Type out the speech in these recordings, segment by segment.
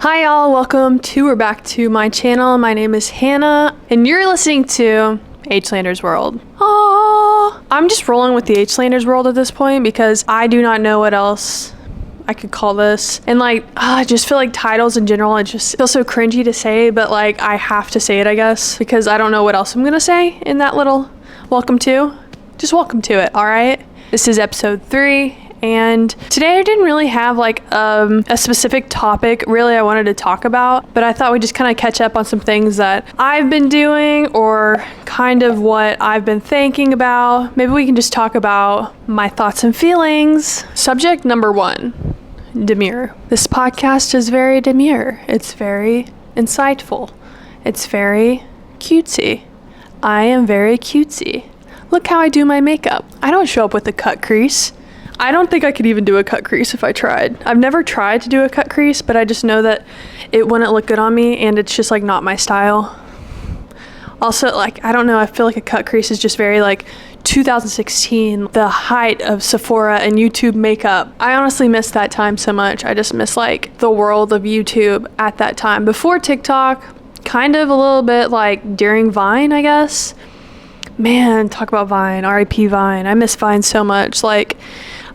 Hi y'all, welcome to or back to my channel. My name is Hannah and you're listening to Hlander's World. Aww. I'm just rolling with the Hlander's World at this point because I do not know what else I could call this. And I just feel like titles in general, it just feels so cringy to say, but I have to say it, I guess, because I don't know what else I'm gonna say in that little welcome to. Just welcome to it, all right? This is episode 3. And today I didn't really have a specific topic really I wanted to talk about, but I thought we'd just kind of catch up on some things that I've been doing or kind of what I've been thinking about. Maybe we can just talk about my thoughts and feelings. Subject number 1, Demure. This podcast is very demure. It's very insightful. It's very cutesy. I am very cutesy. Look how I do my makeup. I don't show up with a cut crease. I don't think I could even do a cut crease if I tried. I've never tried to do a cut crease, but I just know that it wouldn't look good on me and it's just not my style. Also, I don't know, I feel like a cut crease is just very 2016, the height of Sephora and YouTube makeup. I honestly miss that time so much. I just miss the world of YouTube at that time. Before TikTok, kind of a little bit during Vine, I guess. Man, talk about Vine, RIP Vine. I miss Vine so much.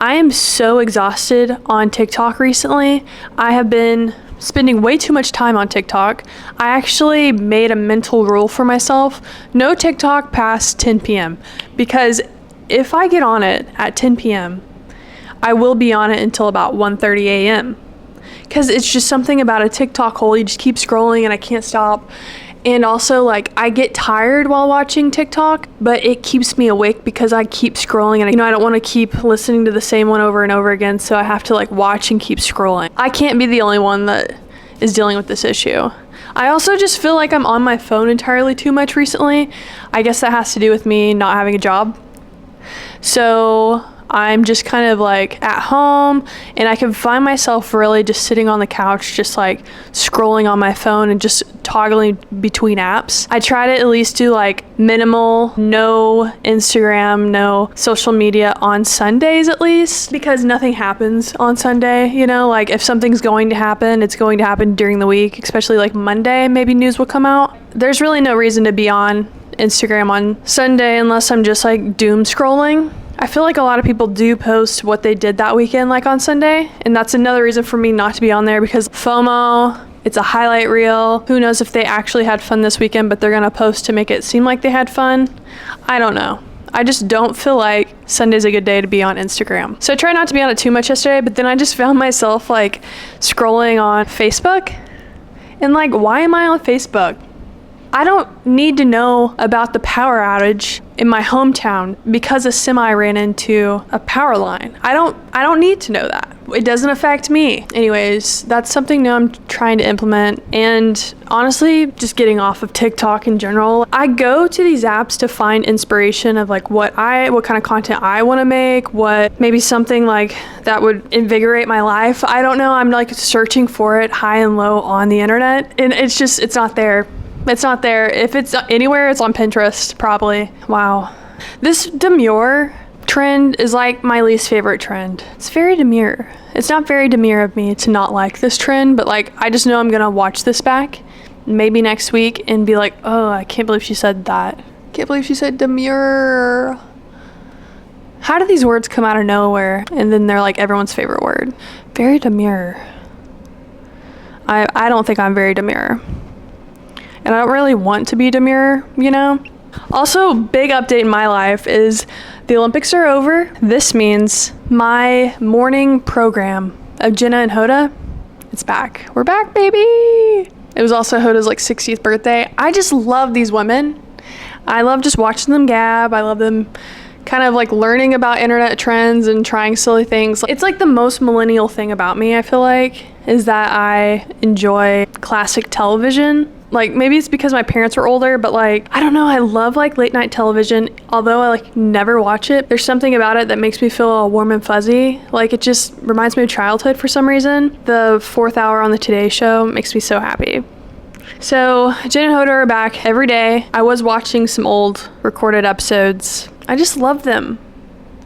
I am so exhausted on TikTok recently. I have been spending way too much time on TikTok. I actually made a mental rule for myself. No TikTok past 10 p.m. Because if I get on it at 10 p.m., I will be on it until about 1:30 a.m. Because it's just something about a TikTok hole. You just keep scrolling and I can't stop. And also, I get tired while watching TikTok, but it keeps me awake because I keep scrolling and, I don't want to keep listening to the same one over and over again, so I have to, watch and keep scrolling. I can't be the only one that is dealing with this issue. I also just feel like I'm on my phone entirely too much recently. I guess that has to do with me not having a job. So I'm just kind of at home and I can find myself really just sitting on the couch, just scrolling on my phone and just toggling between apps. I try to at least do minimal, no Instagram, no social media on Sundays at least, because nothing happens on Sunday, if something's going to happen, it's going to happen during the week, especially Monday, maybe news will come out. There's really no reason to be on Instagram on Sunday unless I'm just doom scrolling. I feel like a lot of people do post what they did that weekend on Sunday, and that's another reason for me not to be on there because FOMO, it's a highlight reel. Who knows if they actually had fun this weekend, but they're gonna post to make it seem like they had fun. I don't know. I just don't feel like Sunday's a good day to be on Instagram. So I tried not to be on it too much yesterday, but then I just found myself scrolling on Facebook and why am I on Facebook? I don't need to know about the power outage in my hometown because a semi ran into a power line. I don't need to know that. It doesn't affect me. Anyways, that's something new I'm trying to implement. And honestly, just getting off of TikTok in general, I go to these apps to find inspiration of what kind of content I want to make, what maybe something that would invigorate my life. I don't know. I'm searching for it high and low on the internet and it's not there. It's not there. If it's anywhere, it's on Pinterest, probably. Wow. This demure trend is my least favorite trend. It's very demure. It's not very demure of me to not like this trend, but I just know I'm gonna watch this back maybe next week and be oh, I can't believe she said that. Can't believe she said demure. How do these words come out of nowhere and then they're everyone's favorite word? Very demure. I don't think I'm very demure. And I don't really want to be demure, Also, big update in my life is the Olympics are over. This means my morning program of Jenna and Hoda, it's back. We're back, baby. It was also Hoda's 60th birthday. I just love these women. I love just watching them gab. I love them kind of learning about internet trends and trying silly things. It's the most millennial thing about me, I feel is that I enjoy classic television. Maybe it's because my parents were older, but I don't know, I love late night television. Although I never watch it, there's something about it that makes me feel all warm and fuzzy. It just reminds me of childhood for some reason. The 4th hour on the Today Show makes me so happy. So Jen and Hoda are back every day. I was watching some old recorded episodes. I just love them.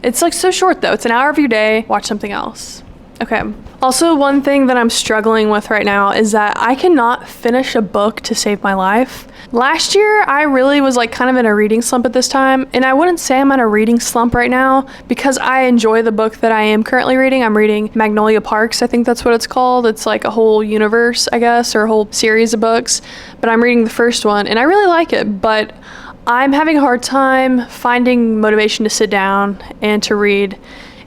It's so short though. It's an hour of your day. Watch something else. Okay. Also, one thing that I'm struggling with right now is that I cannot finish a book to save my life. Last year, I really was like kind of in a reading slump at this time, and I wouldn't say I'm in a reading slump right now because I enjoy the book that I am currently reading. I'm reading Magnolia Parks, I think that's what it's called. It's like a whole universe, I guess, or a whole series of books, but I'm reading the first one, and I really like it, but I'm having a hard time finding motivation to sit down and to read.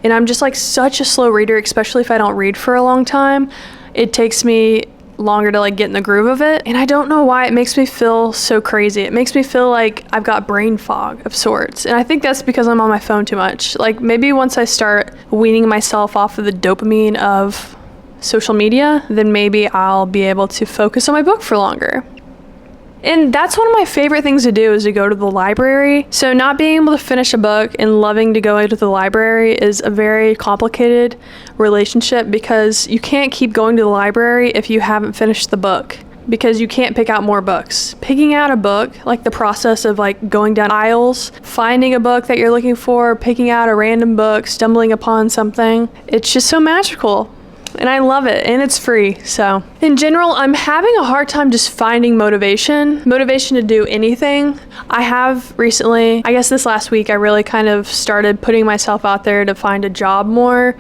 And I'm just like such a slow reader, especially if I don't read for a long time. It takes me longer to like get in the groove of it. And I don't know why it makes me feel so crazy. It makes me feel like I've got brain fog of sorts. And I think that's because I'm on my phone too much. Like maybe once I start weaning myself off of the dopamine of social media, then maybe I'll be able to focus on my book for longer. And that's one of my favorite things to do is to go to the library. So not being able to finish a book and loving to go into the library is a very complicated relationship because you can't keep going to the library if you haven't finished the book because you can't pick out more books. Picking out a book, like the process of like going down aisles, finding a book that you're looking for, picking out a random book, stumbling upon something, it's just so magical. And I love it, and it's free. So in general, I'm having a hard time just finding motivation to do anything. I have recently, I guess this last week, I really kind of started putting myself out there to find a job more,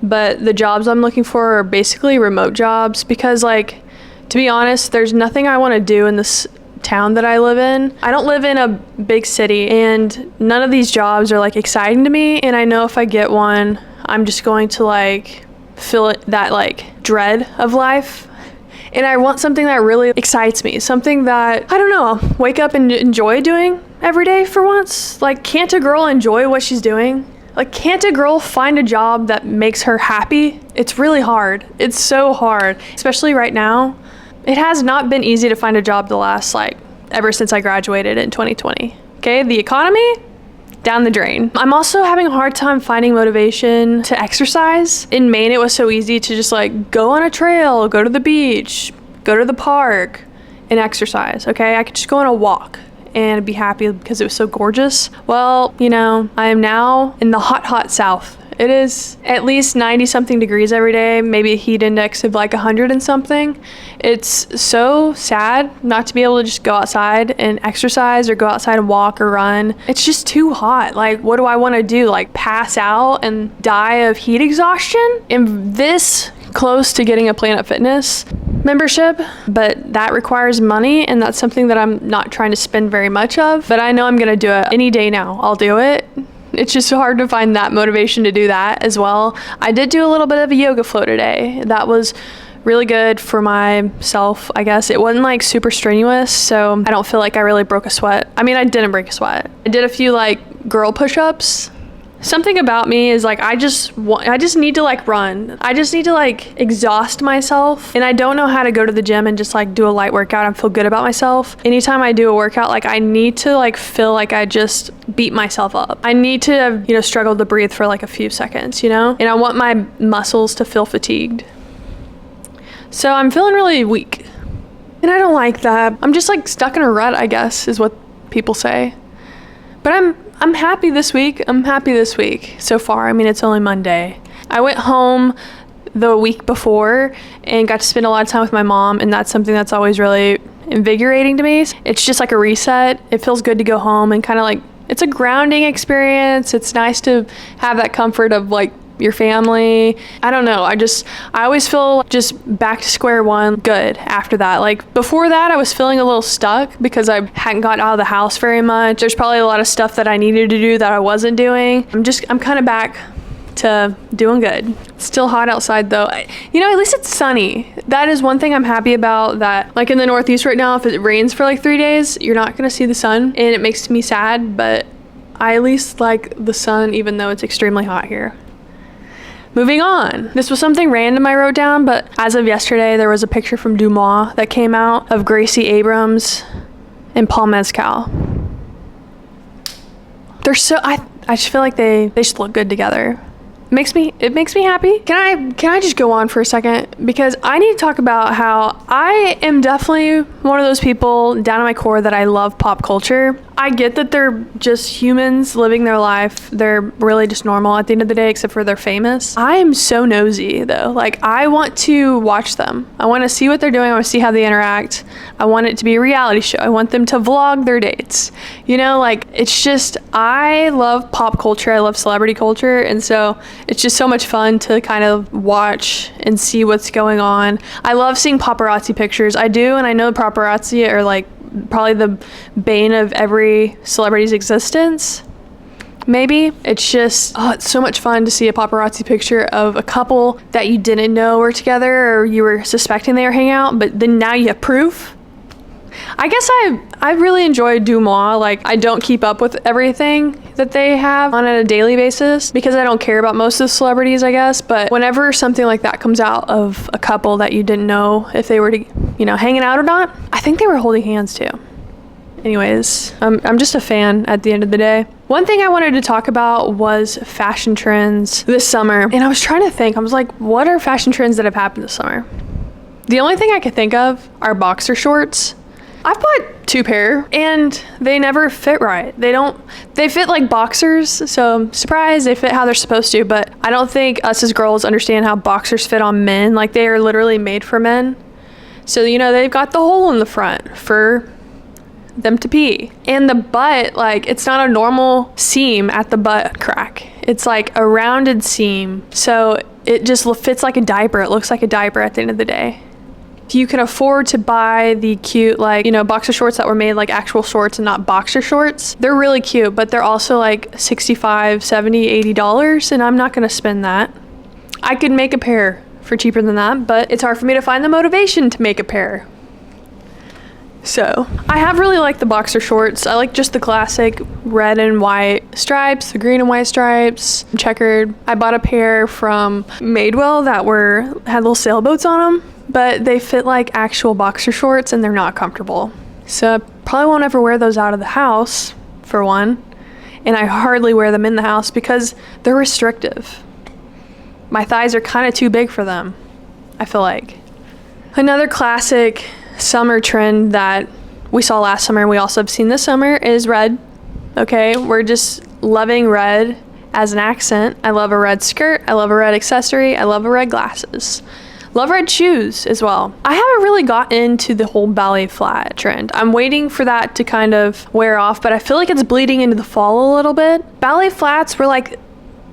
but the jobs I'm looking for are basically remote jobs because, like, to be honest, there's nothing I want to do in this town that I live in. I don't live in a big city, and none of these jobs are like exciting to me, and I know if I get one, I'm just going to like feel it, that like dread of life. And I want something that really excites me, something that, I don't know, I'll wake up and enjoy doing every day for once. Like, can't a girl enjoy what she's doing? Like, can't a girl find a job that makes her happy? It's really hard. It's so hard, especially right now. It has not been easy to find a job the last, like, ever since I graduated in 2020. Okay, the economy, down the drain. I'm also having a hard time finding motivation to exercise. In Maine, it was so easy to just like go on a trail, go to the beach, go to the park and exercise, okay? I could just go on a walk and be happy because it was so gorgeous. Well, you know, I am now in the hot, hot South. It is at least 90 something degrees every day, maybe a heat index of like 100 and something. It's so sad not to be able to just go outside and exercise or go outside and walk or run. It's just too hot. Like, what do I want to do? Like, pass out and die of heat exhaustion? I'm this close to getting a Planet Fitness membership, but that requires money, and that's something that I'm not trying to spend very much of, but I know I'm gonna do it any day now. I'll do it. It's just hard to find that motivation to do that as well. I did do a little bit of a yoga flow today. That was really good for myself, I guess. It wasn't like super strenuous, so I don't feel like I really broke a sweat. I mean, I didn't break a sweat. I did a few like girl push-ups. Something about me is like I just need to like run. I just need to like exhaust myself, and I don't know how to go to the gym and just like do a light workout and feel good about myself. Anytime I do a workout, like I need to like feel like I just beat myself up. I need to have, you know, struggled to breathe for like a few seconds, you know? And I want my muscles to feel fatigued. So I'm feeling really weak, and I don't like that. I'm just like stuck in a rut, I guess, is what people say. But I'm happy this week. I'm happy this week so far. I mean, it's only Monday. I went home the week before and got to spend a lot of time with my mom, and that's something that's always really invigorating to me. It's just like a reset. It feels good to go home and kind of like, it's a grounding experience. It's nice to have that comfort of like your family. I don't know. I always feel just back to square one good after that. Like before that, I was feeling a little stuck because I hadn't got out of the house very much. There's probably a lot of stuff that I needed to do that I wasn't doing. I'm kind of back to doing good. It's still hot outside though. You know, at least it's sunny. That is one thing I'm happy about, that like in the Northeast right now, if it rains for like 3 days, you're not going to see the sun, and it makes me sad, but I at least like the sun even though it's extremely hot here. Moving on. This was something random I wrote down, but as of yesterday, there was a picture from Demure that came out of Gracie Abrams and Paul Mescal. They're so, I just feel like they just look good together. It makes me happy. Can I just go on for a second? Because I need to talk about how I am definitely one of those people down in my core that I love pop culture. I get that they're just humans living their life. They're really just normal at the end of the day, except for they're famous. I am so nosy though. Like, I want to watch them. I want to see what they're doing. I want to see how they interact. I want it to be a reality show. I want them to vlog their dates. You know, like, it's just, I love pop culture. I love celebrity culture. And so it's just so much fun to kind of watch and see what's going on. I love seeing paparazzi pictures. I do. And I know paparazzi are like probably the bane of every celebrity's existence. Maybe. It's just, oh, it's so much fun to see a paparazzi picture of a couple that you didn't know were together or you were suspecting they were hanging out, but then now you have proof. I guess I really enjoy Demure. Like, I don't keep up with everything that they have on a daily basis because I don't care about most of the celebrities, I guess. But whenever something like that comes out of a couple that you didn't know if they were, hanging out or not, I think they were holding hands too. Anyways, I'm just a fan at the end of the day. One thing I wanted to talk about was fashion trends this summer. And I was trying to think, I was like, what are fashion trends that have happened this summer? The only thing I could think of are boxer shorts. I've bought 2 pair and they never fit right. They fit like boxers, so surprise, they fit how they're supposed to, but I don't think us as girls understand how boxers fit on men. Like, they are literally made for men. So, they've got the hole in the front for them to pee. And the butt, like, it's not a normal seam at the butt crack. It's like a rounded seam. So it just fits like a diaper. It looks like a diaper at the end of the day. If you can afford to buy the cute, boxer shorts that were made like actual shorts and not boxer shorts, they're really cute, but they're also like $65, $70, $80, and I'm not gonna spend that. I could make a pair for cheaper than that, but it's hard for me to find the motivation to make a pair. So I have really liked the boxer shorts. I like just the classic red and white stripes, the green and white stripes, checkered. I bought a pair from Madewell that had little sailboats on them, but they fit like actual boxer shorts and they're not comfortable. So I probably won't ever wear those out of the house, for one. And I hardly wear them in the house because they're restrictive. My thighs are kind of too big for them, I feel like. Another classic summer trend that we saw last summer and we also have seen this summer is red. Okay, we're just loving red as an accent. I love a red skirt. I love a red accessory. I love a red glasses. Love red shoes as well. I haven't really got into the whole ballet flat trend. I'm waiting for that to kind of wear off, but I feel like it's bleeding into the fall a little bit. Ballet flats were like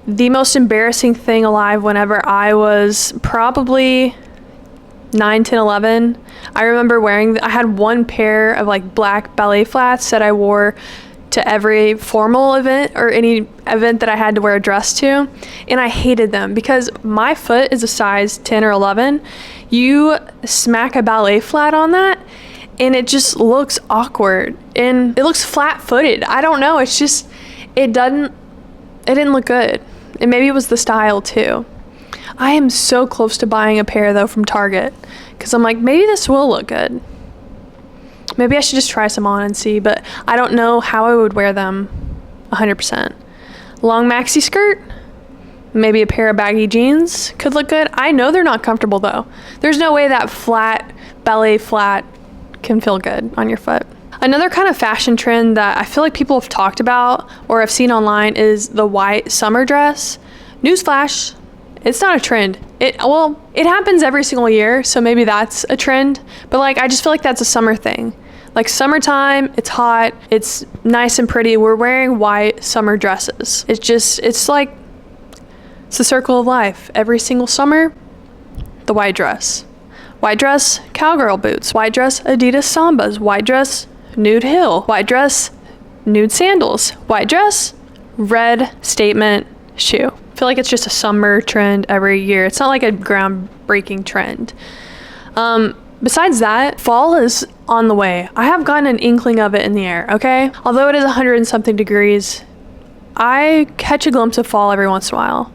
the most embarrassing thing alive whenever I was probably 9, 10, 11. I remember I had one pair of like black ballet flats that I wore to every formal event or any event that I had to wear a dress to, and I hated them because my foot is a size 10 or 11. You smack a ballet flat on that and it just looks awkward and it looks flat-footed. I don't know, it's just, it didn't look good. And maybe it was the style too. I am so close to buying a pair though from Target because I'm like, maybe this will look good. Maybe I should just try some on and see, but I don't know how I would wear them 100%. Long maxi skirt, maybe a pair of baggy jeans could look good. I know they're not comfortable though. There's no way that flat, ballet flat can feel good on your foot. Another kind of fashion trend that I feel like people have talked about or I've seen online is the white summer dress. Newsflash, it's not a trend. It happens every single year, so maybe that's a trend. But like, I just feel like that's a summer thing. Like summertime, it's hot, it's nice and pretty. We're wearing white summer dresses. It's the circle of life. Every single summer, the white dress. White dress, cowgirl boots. White dress, Adidas Sambas. White dress, nude heel. White dress, nude sandals. White dress, red statement shoe. I feel like it's just a summer trend every year. It's not like a groundbreaking trend. Besides that, fall is on the way. I have gotten an inkling of it in the air, okay? Although it is 100 and something degrees, I catch a glimpse of fall every once in a while.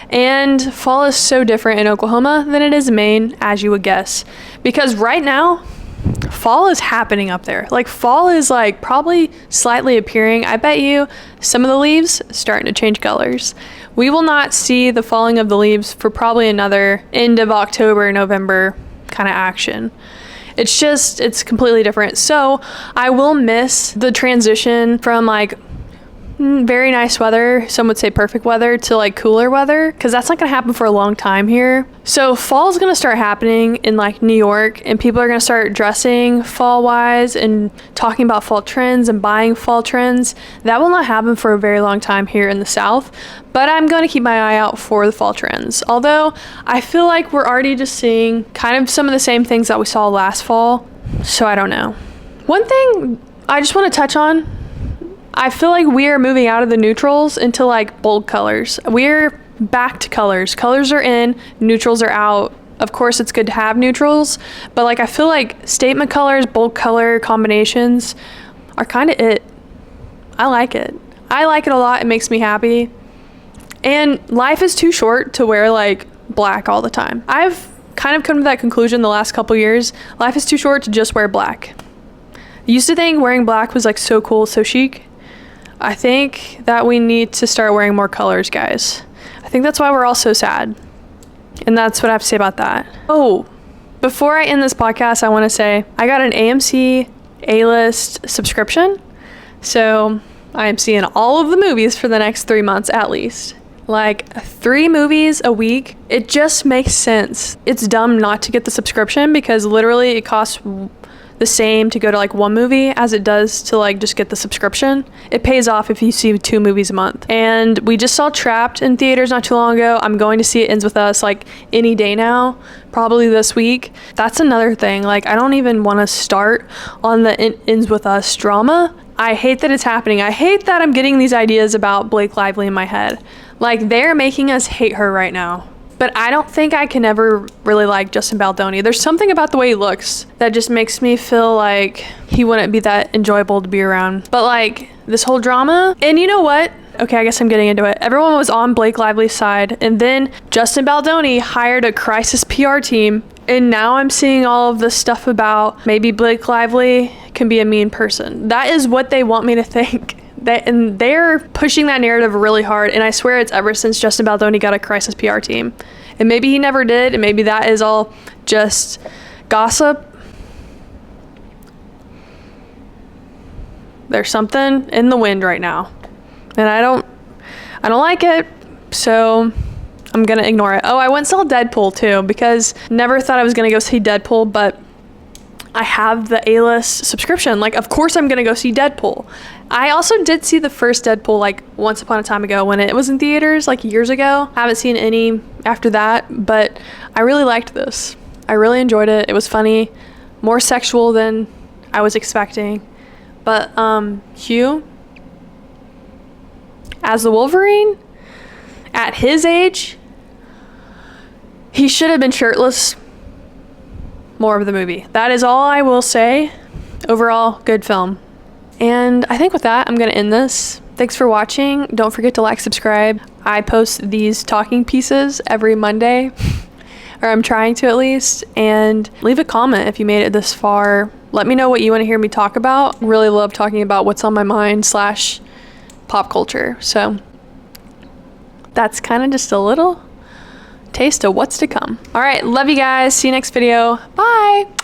And fall is so different in Oklahoma than it is in Maine, as you would guess. Because right now, fall is happening up there. Like, fall is like probably slightly appearing. I bet you some of the leaves starting to change colors. We will not see the falling of the leaves for probably another end of October, November kind of action. It's completely different. So I will miss the transition from like very nice weather, some would say perfect weather, to like cooler weather, because that's not gonna happen for a long time here. So fall is gonna start happening in like New York, and people are gonna start dressing fall wise and talking about fall trends and buying fall trends. That will not happen for a very long time here in the South, but I'm gonna keep my eye out for the fall trends. Although I feel like we're already just seeing kind of some of the same things that we saw last fall, so I don't know. One thing I just want to touch on, I feel like we are moving out of the neutrals into like bold colors. We're back to colors. Colors are in, neutrals are out. Of course, it's good to have neutrals, but like I feel like statement colors, bold color combinations are kind of it. I like it. I like it a lot. It makes me happy. And life is too short to wear like black all the time. I've kind of come to that conclusion the last couple years. Life is too short to just wear black. I used to think wearing black was like so cool, so chic. I think that we need to start wearing more colors, guys. I think that's why we're all so sad. And that's what I have to say about that. Oh, before I end this podcast, I want to say I got an AMC A-list subscription. So I am seeing all of the movies for the next 3 months at least. Like 3 movies a week. It just makes sense. It's dumb not to get the subscription because literally it costs the same to go to like 1 movie as it does to like just get the subscription. It pays off if you see 2 movies a month. And we just saw Trapped in theaters not too long ago. I'm going to see It Ends With Us like any day now, probably this week. That's another thing. Like I don't even want to start on the It Ends With Us drama. I hate that it's happening. I hate that I'm getting these ideas about Blake Lively in my head. Like they're making us hate her right now. But I don't think I can ever really like Justin Baldoni. There's something about the way he looks that just makes me feel like he wouldn't be that enjoyable to be around. But like this whole drama, and you know what? Okay, I guess I'm getting into it. Everyone was on Blake Lively's side, and then Justin Baldoni hired a crisis PR team, and now I'm seeing all of this stuff about maybe Blake Lively can be a mean person. That is what they want me to think. And they're pushing that narrative really hard, and I swear it's ever since Justin Baldoni got a crisis PR team. And maybe he never did, and maybe that is all just gossip. There's something in the wind right now, and I don't like it, so I'm gonna ignore it. Oh, I went and saw Deadpool too, because never thought I was gonna go see Deadpool, but I have the A-list subscription. Like, of course I'm gonna go see Deadpool. I also did see the first Deadpool like once upon a time ago when it was in theaters like years ago. I haven't seen any after that, but I really liked this. I really enjoyed it. It was funny, more sexual than I was expecting. But Hugh as the Wolverine at his age, he should have been shirtless more of the movie. That is all I will say. Overall, good film. And I think with that, I'm going to end this. Thanks for watching. Don't forget to like, subscribe. I post these talking pieces every Monday, or I'm trying to at least. And leave a comment if you made it this far. Let me know what you want to hear me talk about. Really love talking about what's on my mind / pop culture. So that's kind of just a little taste of what's to come. All right, love you guys. See you next video. Bye.